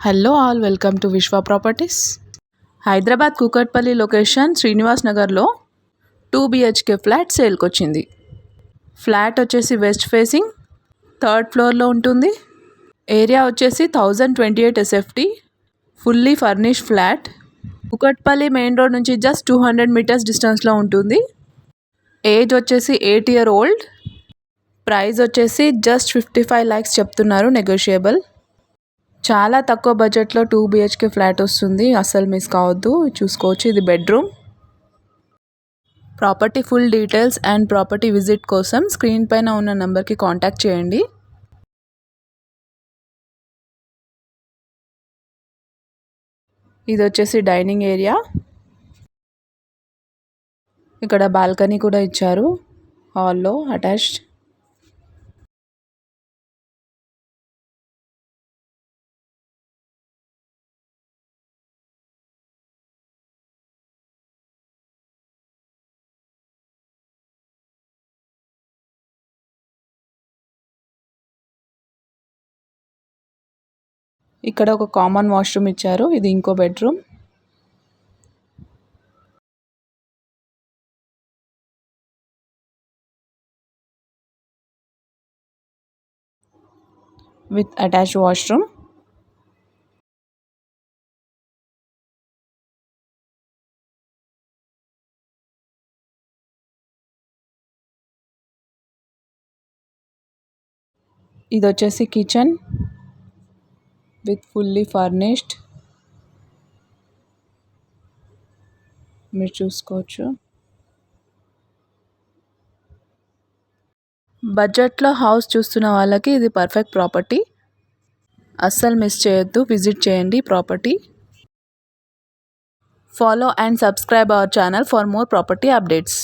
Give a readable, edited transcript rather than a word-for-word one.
Hello all welcome to విశ్వ properties. Hyderabad Kukatpally location Srinivas నగర్లో 2 BHK flat సేల్కి వచ్చింది. ఫ్లాట్ వచ్చేసి వెస్ట్ ఫేసింగ్ 3rd ఫ్లోర్లో ఉంటుంది. ఏరియా వచ్చేసి 1028 SFT, fully furnished flat. Kukatpally main road నుంచి జస్ట్ 200 మీటర్స్ డిస్టెన్స్లో ఉంటుంది. ఏజ్ వచ్చేసి 8 year old. ప్రైస్ వచ్చేసి జస్ట్ 55 lakhs చెప్తున్నారు, నెగోషియబుల్. చాలా తక్కువ బడ్జెట్లో 2 BHK ఫ్లాట్ వస్తుంది, అస్సలు మిస్ కావద్దు. చూసుకోవచ్చు, ఇది bedroom. Property full details and property visit కోసం స్క్రీన్ పైన ఉన్న నెంబర్కి కాంటాక్ట్ చేయండి. ఇది వచ్చేసి డైనింగ్ ఏరియా. ఇక్కడ బాల్కనీ కూడా ఇచ్చారు హాల్లో అటాచ్డ్. ఇక్కడ ఒక కామన్ వాష్రూమ్ ఇచ్చారు, ఇది ఇంకో బెడ్రూమ్. With attached washroom. ఇది వచ్చేసి కిచెన్ విత్ ఫుల్లీ ఫర్నిష్డ్. మీరు చూసుకోవచ్చు. బడ్జెట్లో హౌస్ చూస్తున్న వాళ్ళకి ఇది పర్ఫెక్ట్ ప్రాపర్టీ, అస్సలు మిస్ చేయొద్దు. విజిట్ చేయండి property. Follow and subscribe our channel for more property updates.